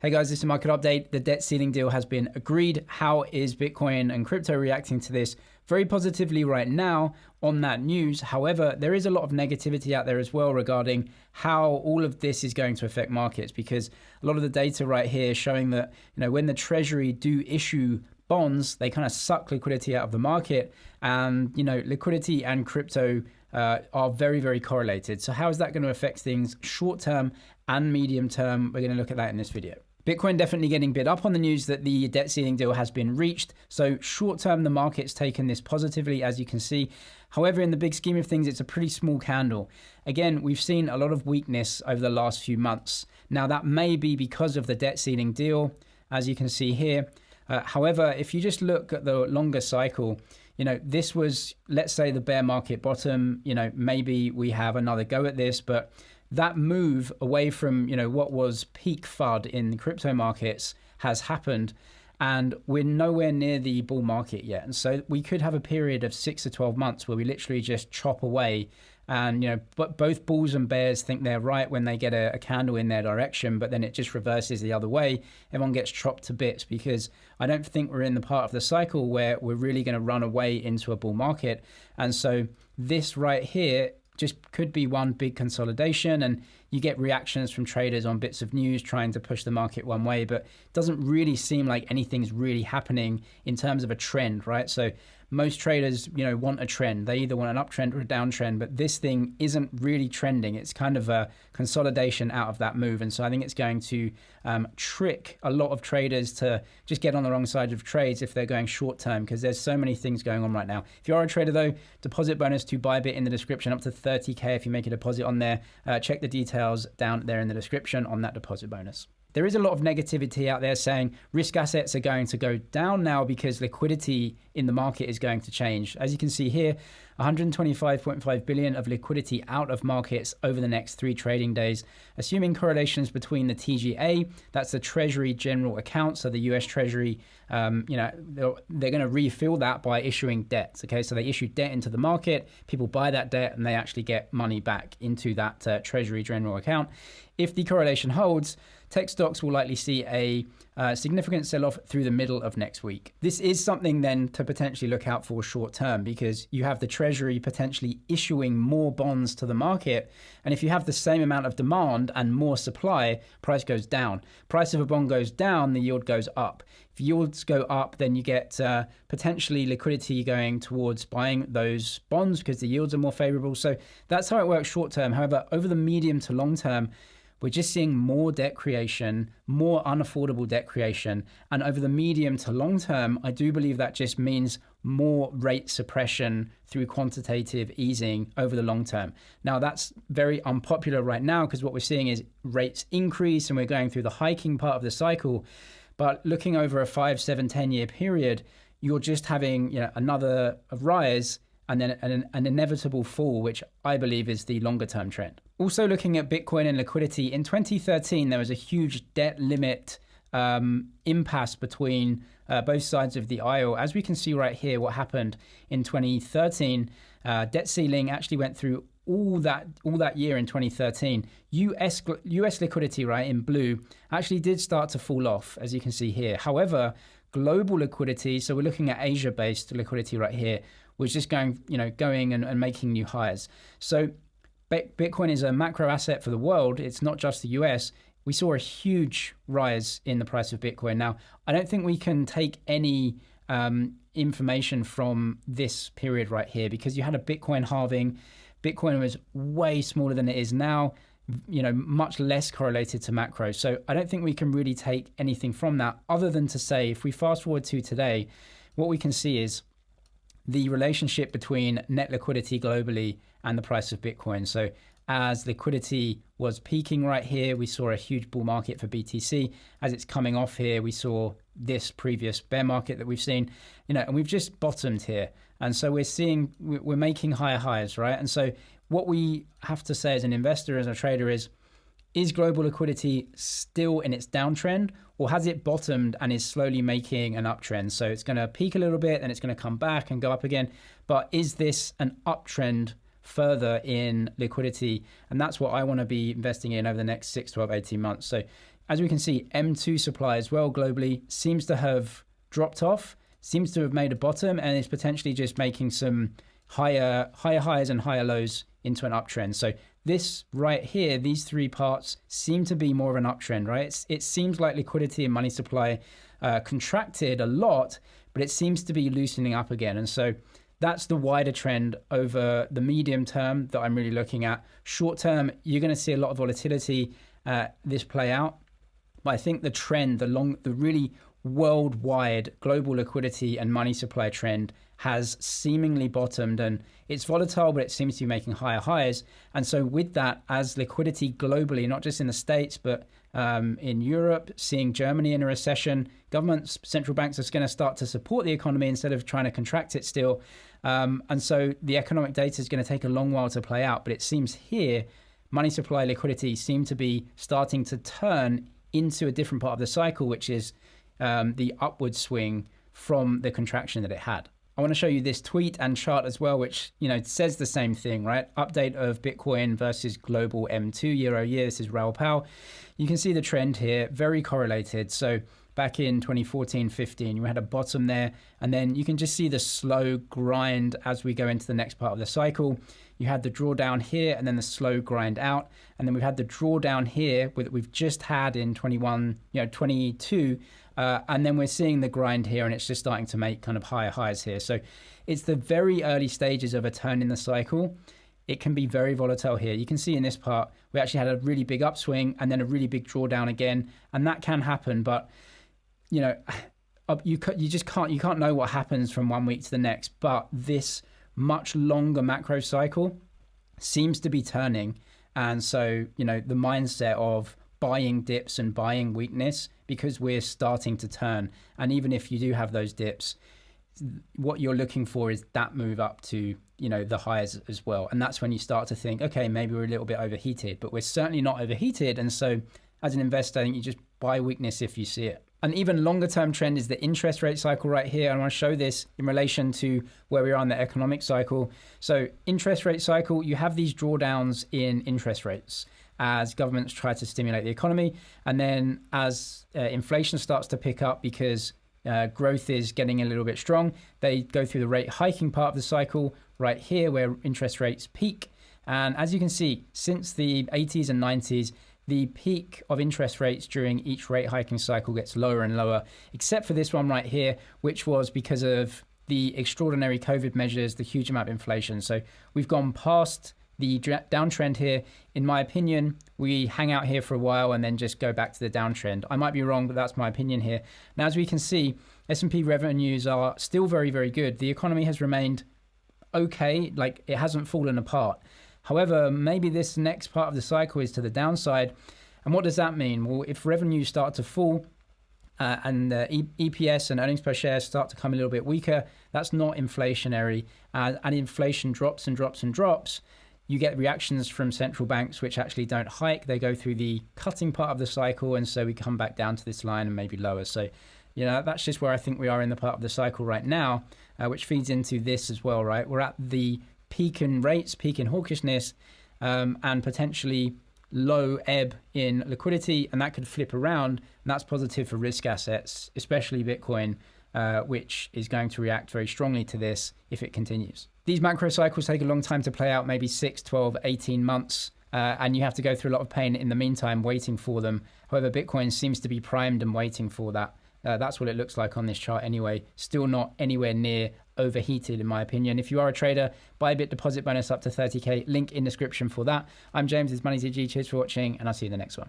Hey guys, this is a market update. The debt ceiling deal has been agreed. How is Bitcoin and crypto reacting to this? Very positively right now on that news. However, there is a lot of negativity out there as well regarding how all of this is going to affect markets, because a lot of the data right here is showing that, when the Treasury do issue bonds, they kind of suck liquidity out of the market, and liquidity and crypto are very, very correlated. So how is that going to affect things short term and medium term? We're going to look at that in this video. Bitcoin definitely getting bid up on the news that the debt ceiling deal has been reached. So short term, the market's taken this positively, as you can see. However, in the big scheme of things, it's a pretty small candle. Again, we've seen a lot of weakness over the last few months. Now, that may be because of the debt ceiling deal, as you can see here. However, if you just look at the longer cycle, this was, let's say, the bear market bottom. Maybe we have another go at this, but that move away from, what was peak FUD in the crypto markets has happened, and we're nowhere near the bull market yet. And so we could have a period of 6 to 12 months where we literally just chop away. And, but both bulls and bears think they're right when they get a candle in their direction, but then it just reverses the other way. Everyone gets chopped to bits, because I don't think we're in the part of the cycle where we're really going to run away into a bull market. And so this right here just could be one big consolidation, and you get reactions from traders on bits of news trying to push the market one way, but it doesn't really seem like anything's really happening in terms of a trend, right? So most traders, want a trend. They either want an uptrend or a downtrend, but this thing isn't really trending. It's kind of a consolidation out of that move. And so I think it's going to trick a lot of traders to just get on the wrong side of trades if they're going short term, because there's so many things going on right now. If you are a trader though, deposit bonus to Bybit in the description, up to 30K if you make a deposit on there. Check the details down there in the description on that deposit bonus. There is a lot of negativity out there saying risk assets are going to go down now because liquidity in the market is going to change. As you can see here, 125.5 billion of liquidity out of markets over the next 3 trading days, assuming correlations between the TGA, that's the Treasury General Account, so the US Treasury, they're going to refill that by issuing debt. Okay, so they issue debt into the market, people buy that debt, and they actually get money back into that Treasury General Account. If the correlation holds, tech stocks will likely see a significant sell-off through the middle of next week. This is something then to potentially look out for short term, because you have the Treasury potentially issuing more bonds to the market. And if you have the same amount of demand and more supply, price goes down. Price of a bond goes down, the yield goes up. If yields go up, then you get potentially liquidity going towards buying those bonds because the yields are more favorable. So that's how it works short term. However, over the medium to long term, we're just seeing more debt creation, more unaffordable debt creation. And over the medium to long term, I do believe that just means more rate suppression through quantitative easing over the long term. Now, that's very unpopular right now, because what we're seeing is rates increase and we're going through the hiking part of the cycle. But looking over a 5, 7, 10-year period, you're just having another rise and then an inevitable fall, which I believe is the longer term trend. Also looking at Bitcoin and liquidity, in 2013, there was a huge debt limit impasse between both sides of the aisle. As we can see right here, what happened in 2013, debt ceiling actually went through all that year in 2013. US liquidity, right, in blue, actually did start to fall off, as you can see here. However, global liquidity, so we're looking at Asia-based liquidity right here, was just going and making new highs. So Bitcoin is a macro asset for the world. It's not just the US. We saw a huge rise in the price of Bitcoin. Now, I don't think we can take any information from this period right here, because you had a Bitcoin halving. Bitcoin was way smaller than it is now, much less correlated to macro. So I don't think we can really take anything from that, other than to say, if we fast forward to today, what we can see is the relationship between net liquidity globally and the price of Bitcoin. So as liquidity was peaking right here, we saw a huge bull market for BTC. As it's coming off here, we saw this previous bear market that we've seen, and we've just bottomed here. And so we're making higher highs, right? And so what we have to say as an investor, as a trader, is global liquidity still in its downtrend, or has it bottomed and is slowly making an uptrend? So it's going to peak a little bit and it's going to come back and go up again. But is this an uptrend further in liquidity? And that's what I want to be investing in over the next 6, 12, 18 months. So as we can see, M2 supply as well globally seems to have dropped off, seems to have made a bottom, and is potentially just making some higher highs and higher lows into an uptrend. So this right here, these three parts seem to be more of an uptrend, right? It seems like liquidity and money supply contracted a lot, but it seems to be loosening up again. And so that's the wider trend over the medium term that I'm really looking at. Short term, you're going to see a lot of volatility this play out. But I think the trend, the really worldwide global liquidity and money supply trend has seemingly bottomed, and it's volatile, but it seems to be making higher highs. And so with that, as liquidity globally, not just in the States, but in Europe, seeing Germany in a recession, governments, central banks are going to start to support the economy instead of trying to contract it still. And so the economic data is going to take a long while to play out, but it seems here money supply liquidity seem to be starting to turn into a different part of the cycle, which is the upward swing from the contraction that it had. I want to show you this tweet and chart as well, which, says the same thing, right? Update of Bitcoin versus global M2 year over year. This is Raoul Pal. You can see the trend here, very correlated. So back in 2014-15, you had a bottom there, and then you can just see the slow grind as we go into the next part of the cycle. You had the drawdown here, and then the slow grind out, and then we've had the drawdown here that we've just had in 22, and then we're seeing the grind here, and it's just starting to make kind of higher highs here. So it's the very early stages of a turn in the cycle. It can be very volatile here. You can see in this part, we actually had a really big upswing and then a really big drawdown again, and that can happen, but you can't know what happens from one week to the next. But this much longer macro cycle seems to be turning, and so the mindset of buying dips and buying weakness, because we're starting to turn, and even if you do have those dips, what you're looking for is that move up to the highs as well, and that's when you start to think, okay, maybe we're a little bit overheated, but we're certainly not overheated. And so as an investor, I think you just buy weakness if you see it. An even longer term trend is the interest rate cycle right here. I want to show this in relation to where we are in the economic cycle. So interest rate cycle, you have these drawdowns in interest rates as governments try to stimulate the economy. And then as inflation starts to pick up because growth is getting a little bit strong, they go through the rate hiking part of the cycle right here where interest rates peak. And as you can see, since the 80s and 90s, the peak of interest rates during each rate hiking cycle gets lower and lower, except for this one right here, which was because of the extraordinary COVID measures, the huge amount of inflation. So we've gone past the downtrend here. In my opinion, we hang out here for a while and then just go back to the downtrend. I might be wrong, but that's my opinion here. Now, as we can see, S&P revenues are still very, very good. The economy has remained okay, like it hasn't fallen apart. However, maybe this next part of the cycle is to the downside. And what does that mean? Well, if revenues start to fall and EPS and earnings per share start to come a little bit weaker, that's not inflationary. And inflation drops and drops and drops. You get reactions from central banks which actually don't hike. They go through the cutting part of the cycle. And so we come back down to this line and maybe lower. So, that's just where I think we are in the part of the cycle right now, which feeds into this as well, right? We're at the peak in rates, peak in hawkishness, and potentially low ebb in liquidity, and that could flip around, and that's positive for risk assets, especially Bitcoin, which is going to react very strongly to this if it continues. These macro cycles take a long time to play out, maybe 6, 12, 18 months, and you have to go through a lot of pain in the meantime waiting for them. However, Bitcoin seems to be primed and waiting for that. That's what it looks like on this chart anyway. Still not anywhere near overheated, in my opinion. If you are a trader, Bybit deposit bonus up to 30K. Link in description for that. I'm James, it's Money TG. Cheers for watching, and I'll see you in the next one.